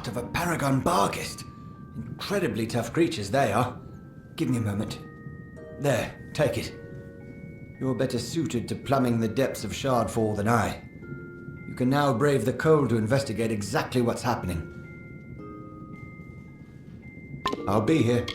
heart of a paragon barghest. Incredibly tough creatures they are. Give me a moment. There, take it. You're better suited to plumbing the depths of Shardfall than I. You can now brave the cold to investigate exactly what's happening. I'll be here.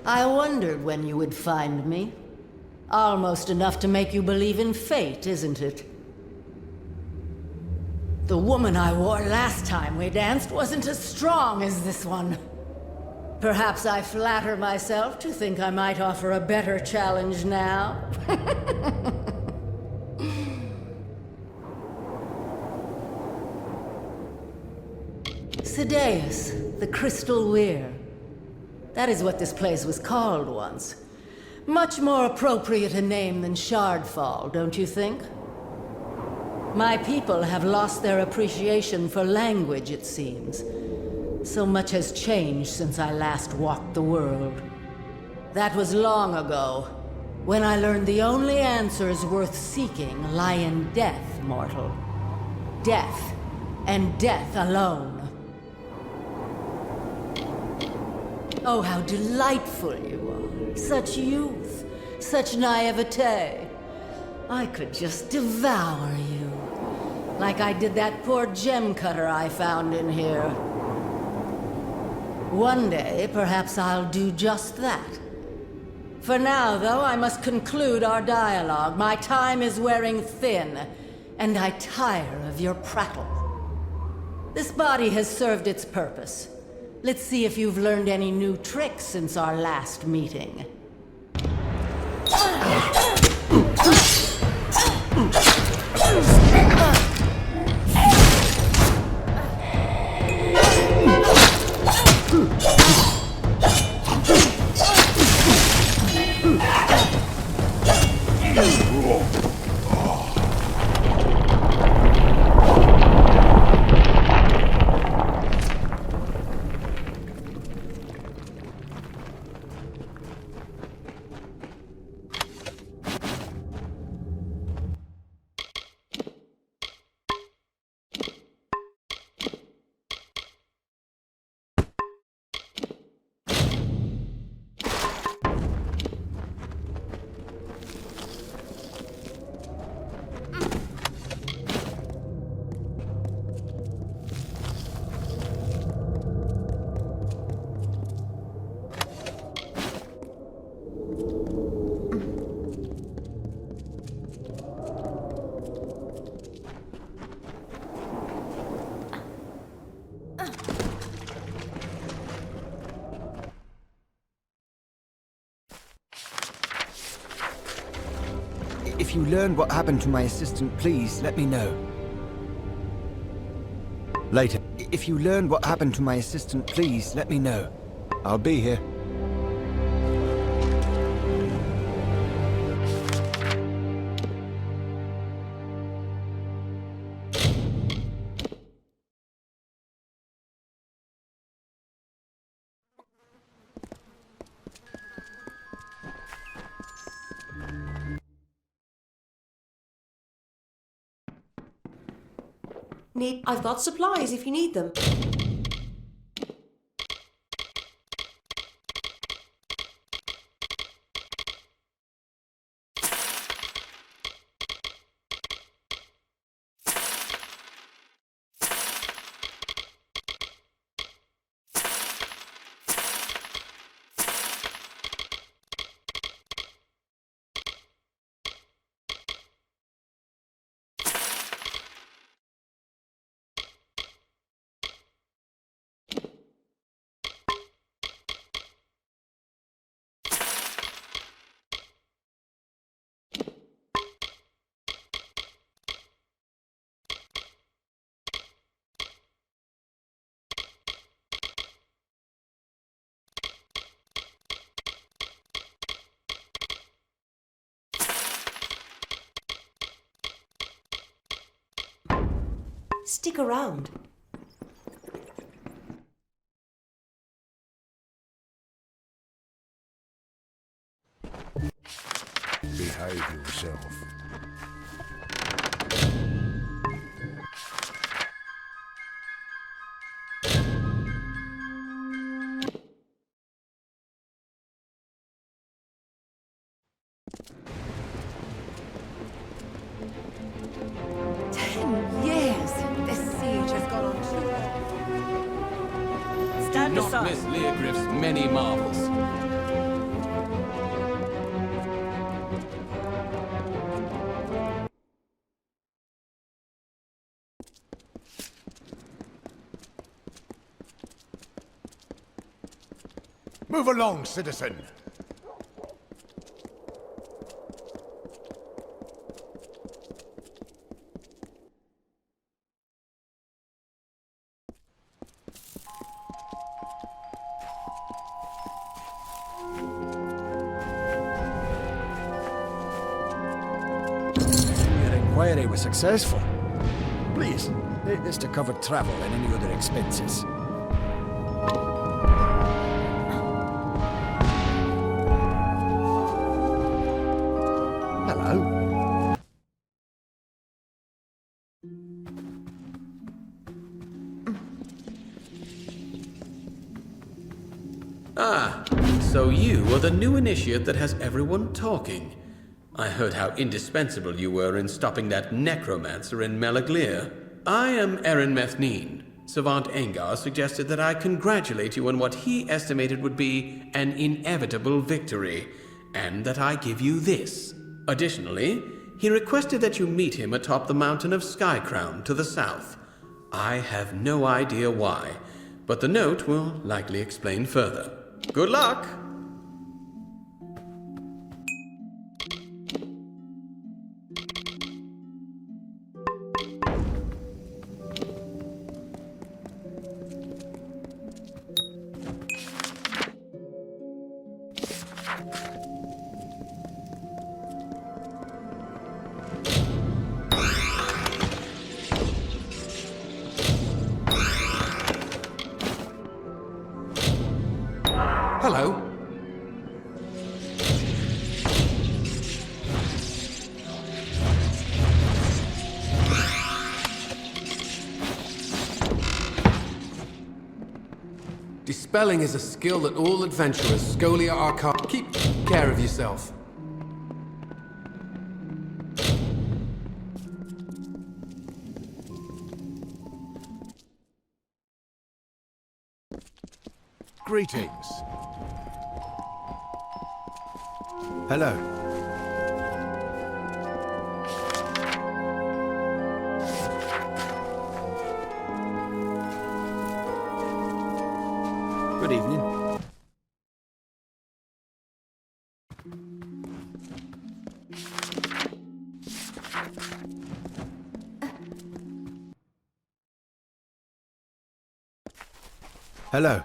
I wondered when you would find me. Almost enough to make you believe in fate, isn't it? The woman I wore last time we danced wasn't as strong as this one. Perhaps I flatter myself to think I might offer a better challenge now. Sidaeus, the Crystal Weir. That is what this place was called once. Much more appropriate a name than Shardfall, don't you think? My people have lost their appreciation for language, it seems. So much has changed since I last walked the world. That was long ago, when I learned the only answers worth seeking lie in death, mortal. Death, and death alone. Oh, how delightful you are. Such youth, such naivete. I could just devour you. Like I did that poor gem cutter I found in here. One day, perhaps I'll do just that. For now, though, I must conclude our dialogue. My time is wearing thin, and I tire of your prattle. This body has served its purpose. Let's see if you've learned any new tricks since our last meeting. If you learn what happened to my assistant, please let me know. Later. If you learn what happened to my assistant, please let me know. I'll be here. I've got supplies if you need them. Stick around. Behave yourself. Not miss Leogriff's many marvels. Move along, citizen. Inquiry was successful. Please, take this to cover travel and any other expenses. Hello. Ah, so you are the new initiate that has everyone talking. I heard how indispensable you were in stopping that necromancer in Melaglir. I am Erin Methneen. Savant Engar suggested that I congratulate you on what he estimated would be an inevitable victory, and that I give you this. Additionally, he requested that you meet him atop the mountain of Skycrown to the south. I have no idea why, but the note will likely explain further. Good luck! Hello. Dispelling is a skill that all adventurers, Scolia Arcana... Keep care of yourself. Greetings. Hello. Good evening. Hello.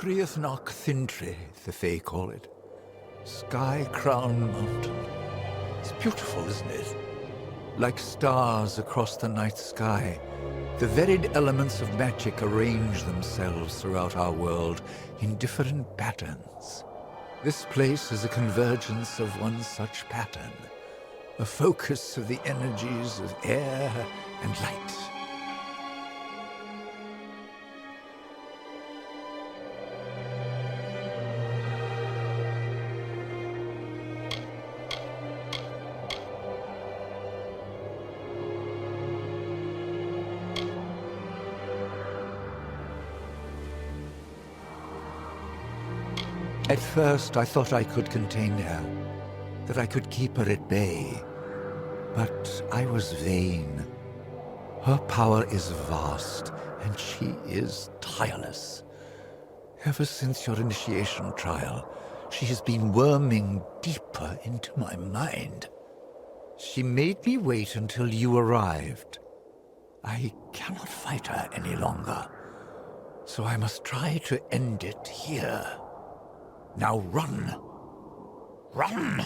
Criath Knock Thintri, the Fae call it. Sky Crown Mountain. It's beautiful, isn't it? Like stars across the night sky, the varied elements of magic arrange themselves throughout our world in different patterns. This place is a convergence of one such pattern, a focus of the energies of air and light. At first, I thought I could contain her, that I could keep her at bay. But I was vain. Her power is vast, and she is tireless. Ever since your initiation trial, she has been worming deeper into my mind. She made me wait until you arrived. I cannot fight her any longer, so I must try to end it here. Now run! Run!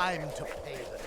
time to pay them.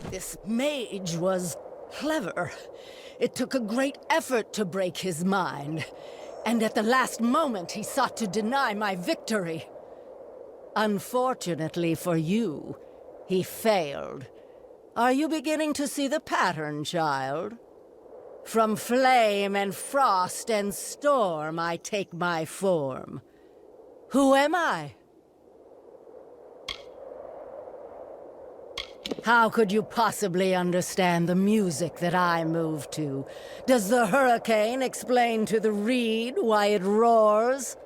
This mage was clever. It took a great effort to break his mind. And at the last moment, he sought to deny my victory. Unfortunately for you, he failed. Are you beginning to see the pattern, child? From flame and frost and storm, I take my form. Who am I? How could you possibly understand the music that I move to? Does the hurricane explain to the reed why it roars?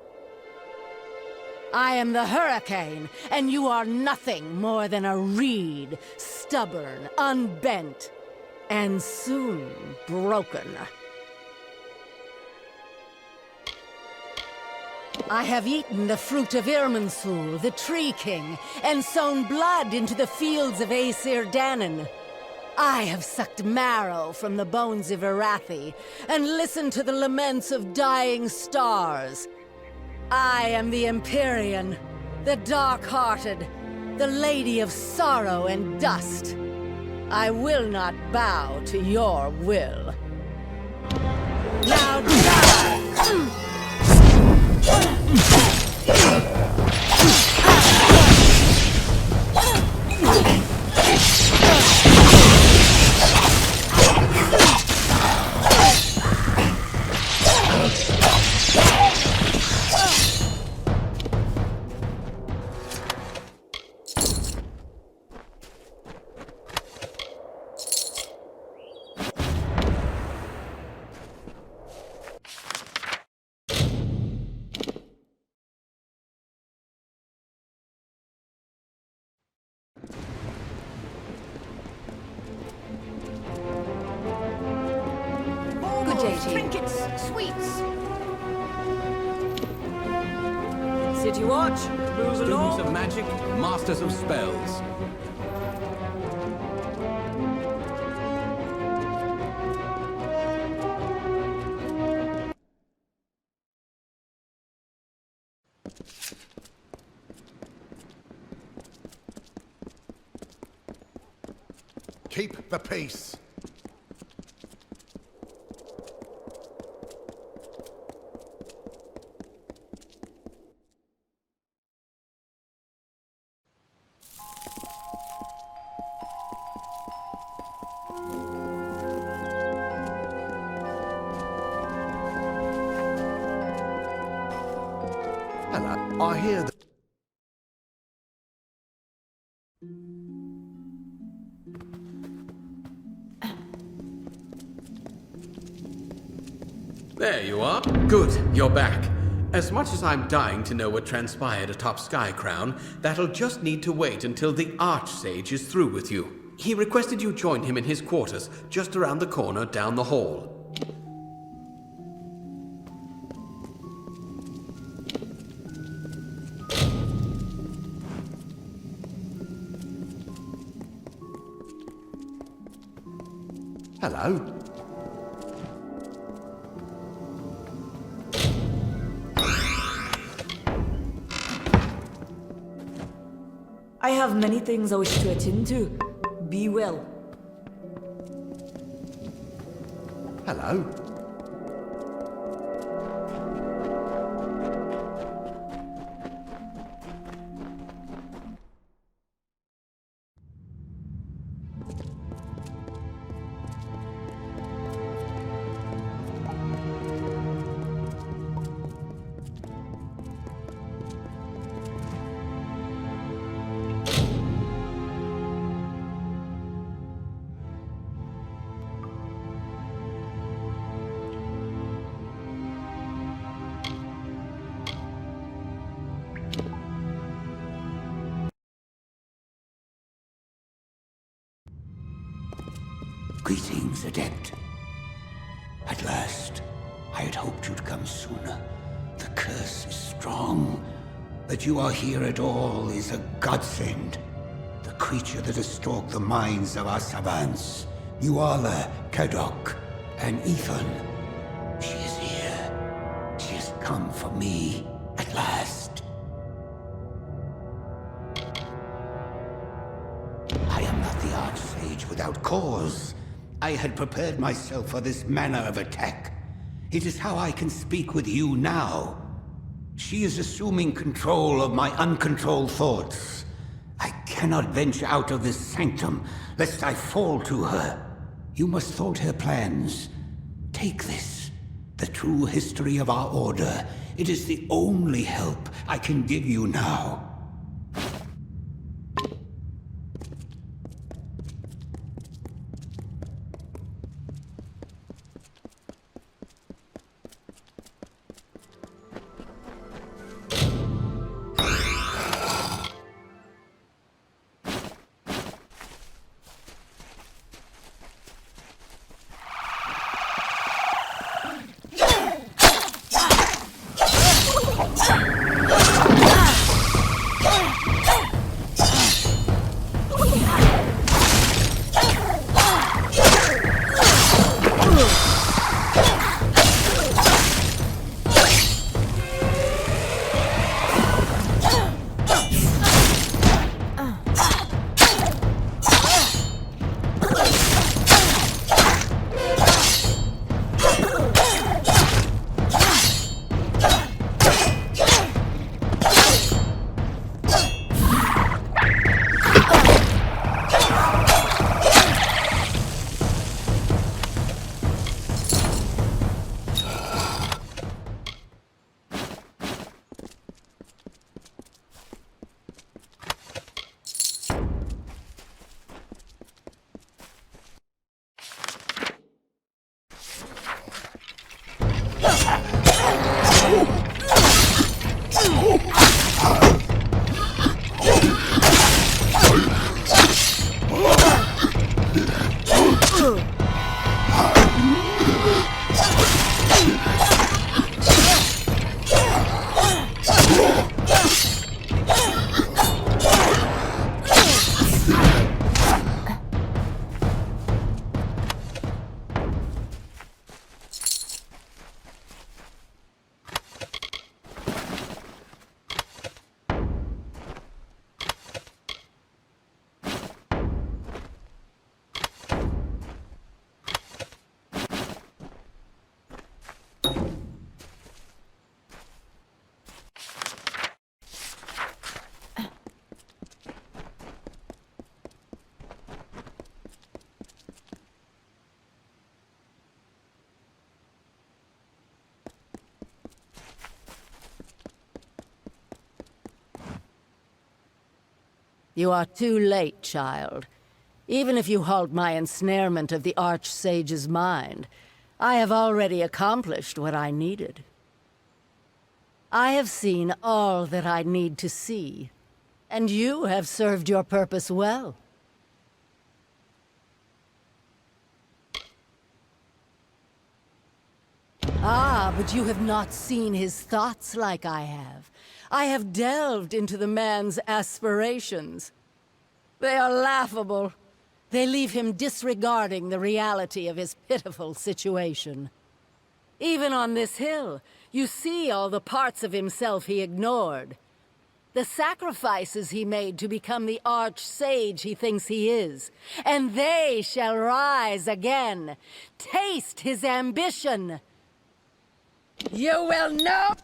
I am the hurricane, and you are nothing more than a reed, stubborn, unbent, and soon broken. I have eaten the fruit of Irminsul, the Tree King, and sown blood into the fields of Aesir Danon. I have sucked marrow from the bones of Arathi, and listened to the laments of dying stars. I am the Empyrean, the Dark-Hearted, the Lady of Sorrow and Dust. I will not bow to your will. Now die! Trinkets, sweets. City watch, move Students along. of magic, masters of spells. Keep the peace. Hello, I hear that. There you are. Good, you're back. As much as I'm dying to know what transpired atop Skycrown, that'll just need to wait until the Archsage is through with you. He requested you join him in his quarters, just around the corner down the hall. Hello. I have many things I wish to attend to. Be well. Hello. Greetings, adept. At last, I had hoped you'd come sooner. The curse is strong. That you are here at all is a godsend. The creature that has stalked the minds of our savants, Nuala, Kadok, and Ethan. She is here. She has come for me, at last. I am not the Archsage without cause. I had prepared myself for this manner of attack. It is how I can speak with you now. She is assuming control of my uncontrolled thoughts. I cannot venture out of this sanctum, lest I fall to her. You must thwart her plans. Take this, the true history of our order. It is the only help I can give you now. You are too late, child. Even if you halt my ensnarement of the Archsage's mind, I have already accomplished what I needed. I have seen all that I need to see, and you have served your purpose well. Ah, but you have not seen his thoughts like I have. I have delved into the man's aspirations. They are laughable. They leave him disregarding the reality of his pitiful situation. Even on this hill, you see all the parts of himself he ignored. The sacrifices he made to become the Archsage he thinks he is. And they shall rise again. Taste his ambition. You will know...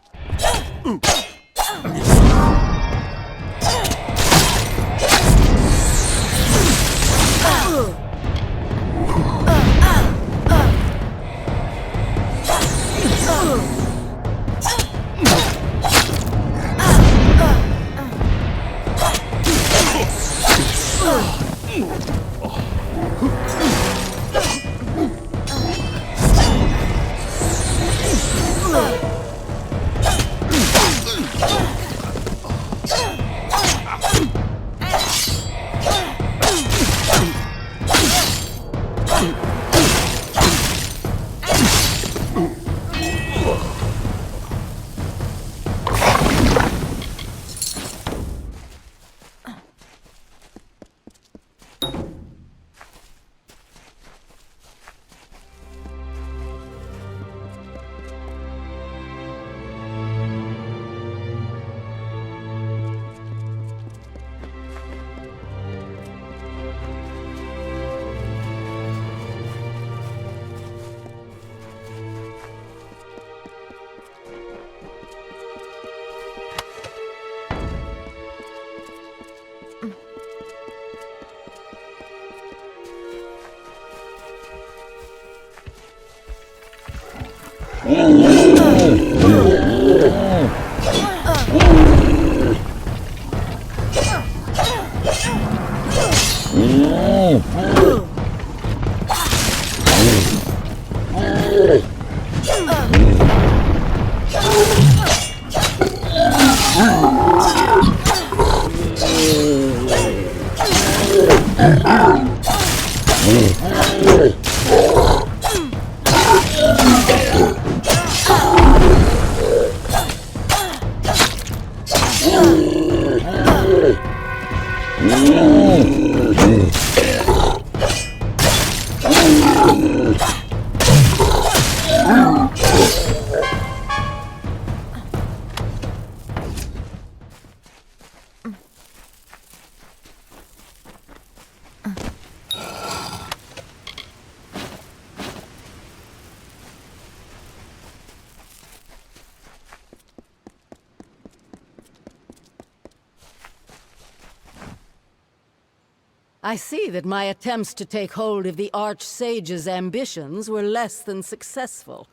I see that my attempts to take hold of the Archsage's ambitions were less than successful.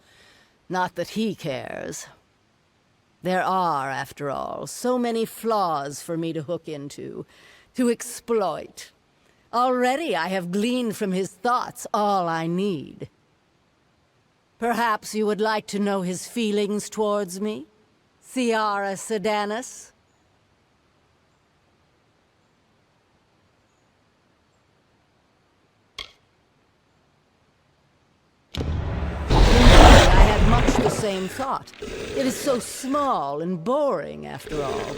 Not that he cares. There are, after all, so many flaws for me to hook into, to exploit. Already I have gleaned from his thoughts all I need. Perhaps you would like to know his feelings towards me? Sciarra Sиданус? The same thought. It is so small and boring, after all.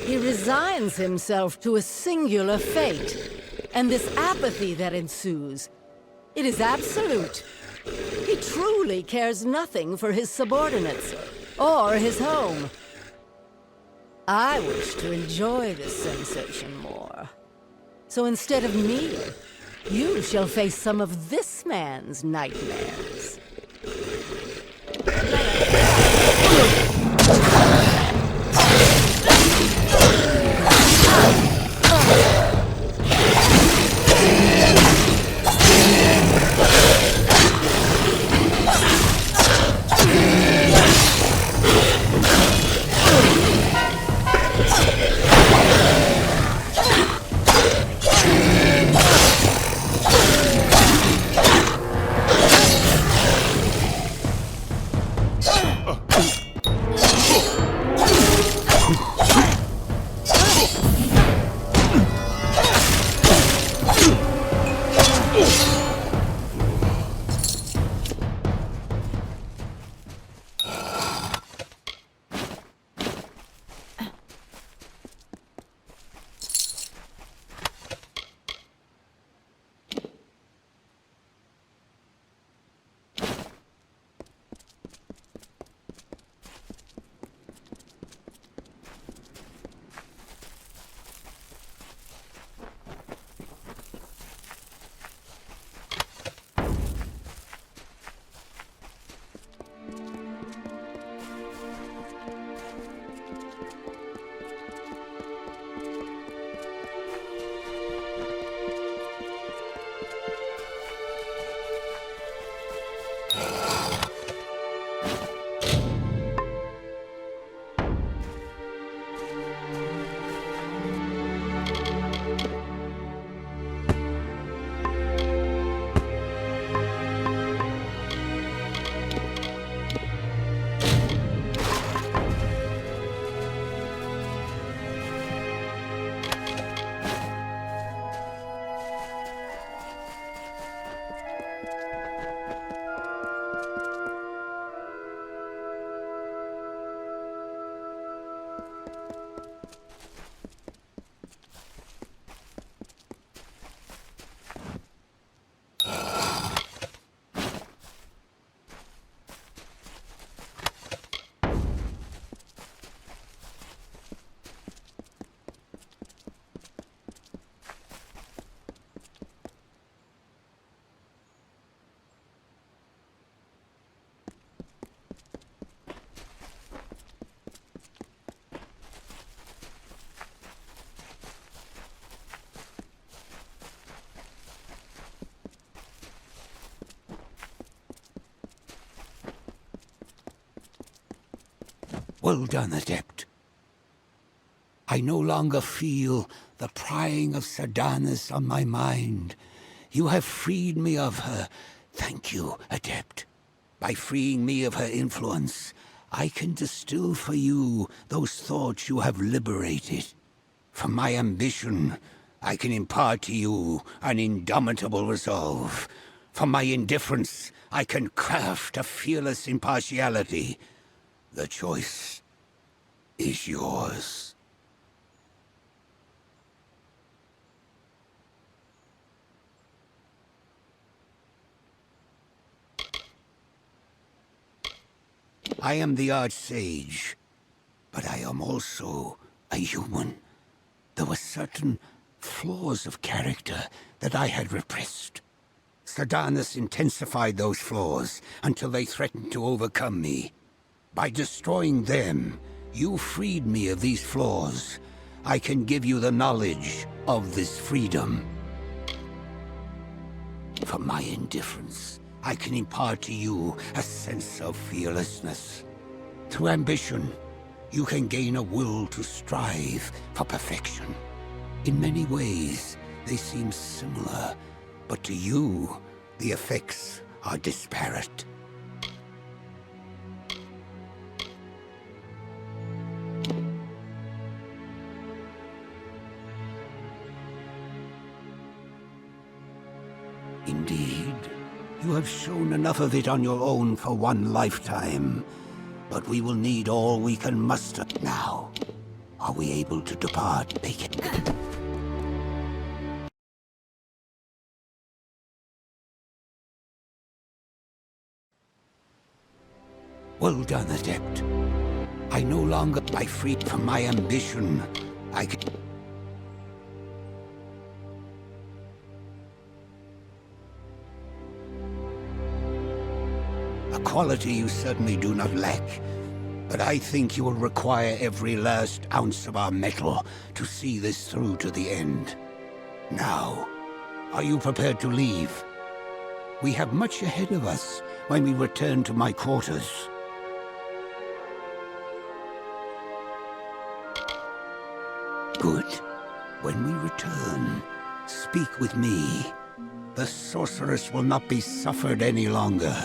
He resigns himself to a singular fate, and this apathy that ensues, it is absolute. He truly cares nothing for his subordinates, or his home. I wish to enjoy this sensation more. So instead of me, you shall face some of this man's nightmares. Well done, Adept. I no longer feel the prying of Sиданус on my mind. You have freed me of her. Thank you, Adept. By freeing me of her influence, I can distill for you those thoughts you have liberated. From my ambition, I can impart to you an indomitable resolve. From my indifference, I can craft a fearless impartiality. The choice is yours. I am the Archsage, but I am also a human. There were certain flaws of character that I had repressed. Sиданус intensified those flaws until they threatened to overcome me. By destroying them, you freed me of these flaws. I can give you the knowledge of this freedom. From my indifference, I can impart to you a sense of fearlessness. Through ambition, you can gain a will to strive for perfection. In many ways, they seem similar, but to you, the effects are disparate. Indeed, you have shown enough of it on your own for one lifetime. But we will need all we can muster now. Are we able to depart? Take it. Well done, Adept. I no longer I freed from my ambition. I can... A quality you certainly do not lack. But I think you will require every last ounce of our metal to see this through to the end. Now, are you prepared to leave? We have much ahead of us when we return to my quarters. Good. When we return, speak with me. The sorceress will not be suffered any longer.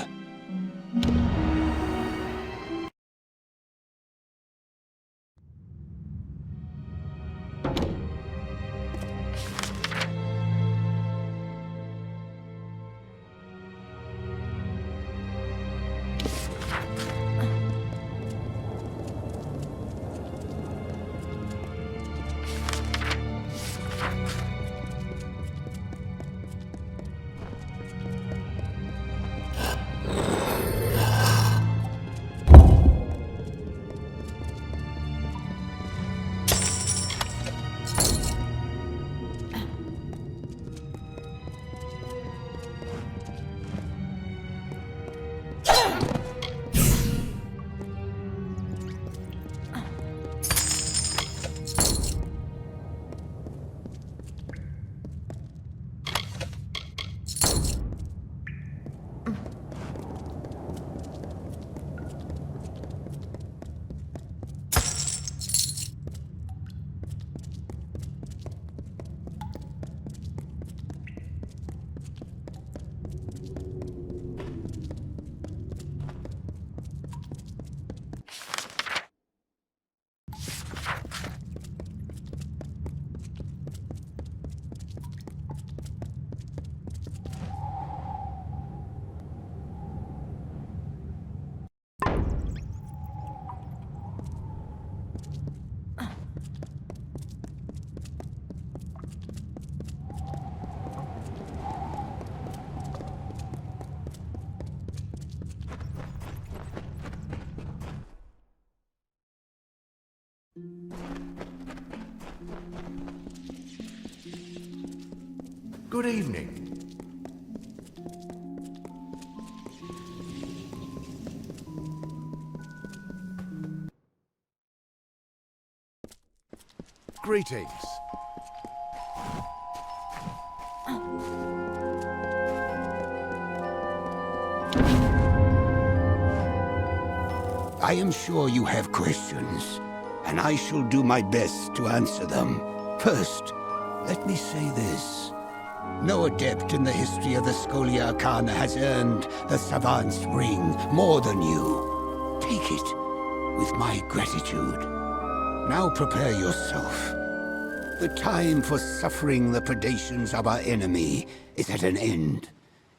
Good evening. Greetings. I am sure you have questions, and I shall do my best to answer them. First, let me say this. No adept in the history of the Scholia Arcana has earned the Savant's Ring more than you. Take it with my gratitude. Now prepare yourself. The time for suffering the predations of our enemy is at an end.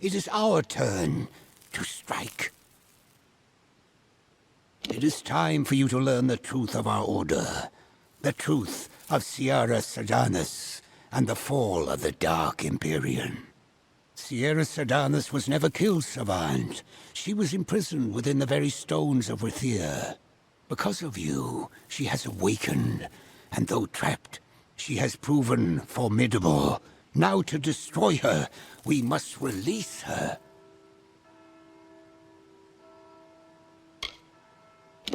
It is our turn to strike. It is time for you to learn the truth of our order. The truth of Sierra Sardis and the fall of the Dark Empyrean. Sierra Sardis was never killed, Savant. She was imprisoned within the very stones of Rithia. Because of you, she has awakened, and though trapped, she has proven formidable. Now to destroy her, we must release her.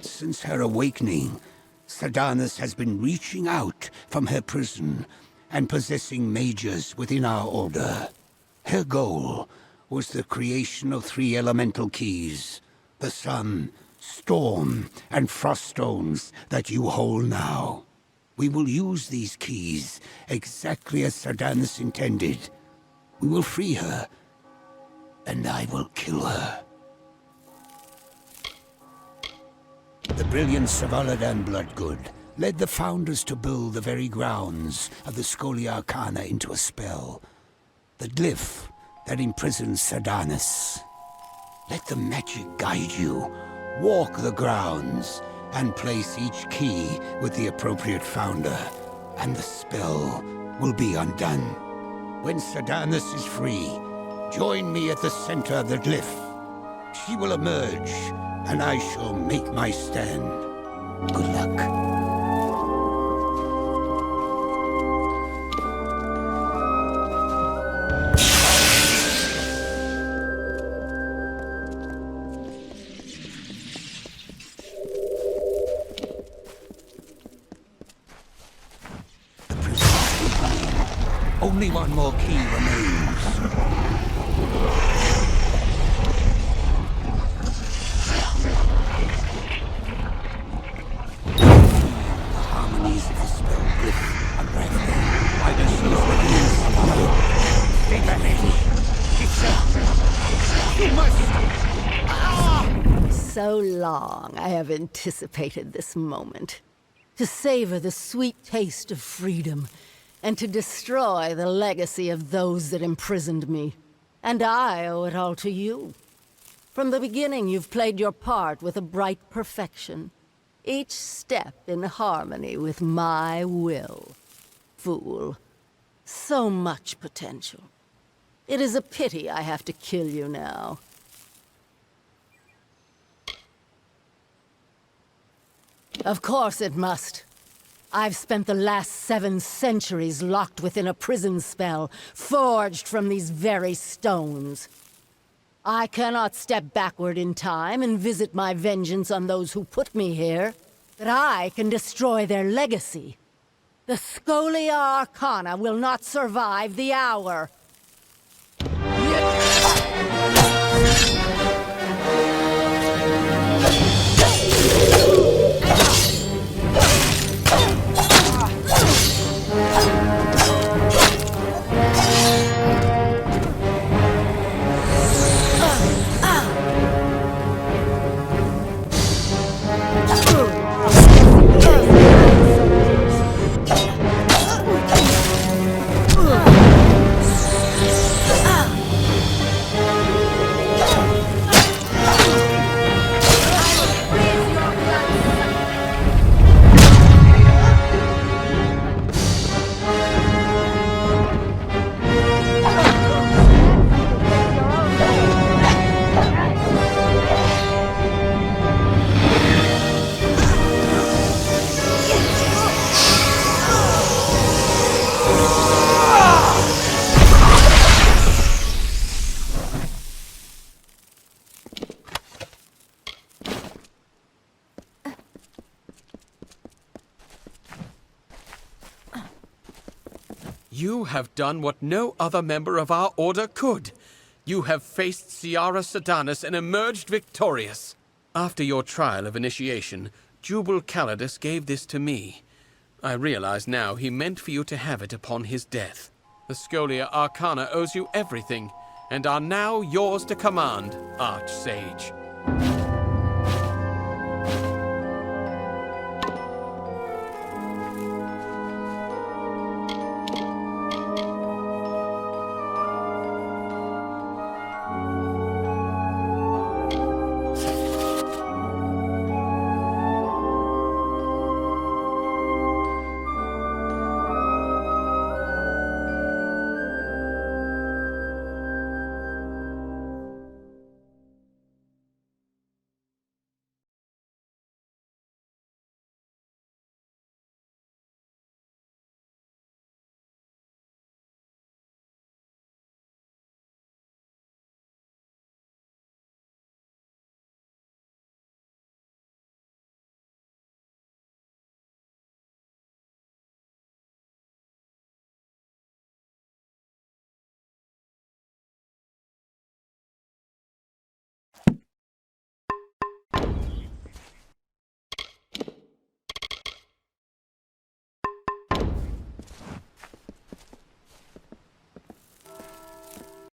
Since her awakening, Sardis has been reaching out from her prison and possessing mages within our order. Her goal was the creation of 3 elemental keys: the sun, storm, and frost stones that you hold now. We will use these keys exactly as Sardis intended. We will free her, and I will kill her. The brilliant Savaladan Bloodgood led the founders to build the very grounds of the Scholia Arcana into a spell. The glyph that imprisons Sardis. Let the magic guide you. Walk the grounds and place each key with the appropriate founder, and the spell will be undone. When Sardis is free, join me at the center of the glyph. She will emerge, and I shall make my stand. Good luck. Only one more key remains. The harmonies of the spell glyph are breathtaking. I just use the keys. Stay back, lady. You must. So long I have anticipated this moment. To savor the sweet taste of freedom, and to destroy the legacy of those that imprisoned me. And I owe it all to you. From the beginning, you've played your part with a bright perfection, each step in harmony with my will. Fool. So much potential. It is a pity I have to kill you now. Of course it must. I've spent the last 7 centuries locked within a prison spell, forged from these very stones. I cannot step backward in time and visit my vengeance on those who put me here, but I can destroy their legacy. The Scholia Arcana will not survive the hour. You have done what no other member of our order could. You have faced Sierra Sardis and emerged victorious. After your trial of initiation, Jubal Calidus gave this to me. I realize now he meant for you to have it upon his death. The Scholia Arcana owes you everything, and are now yours to command, Archsage.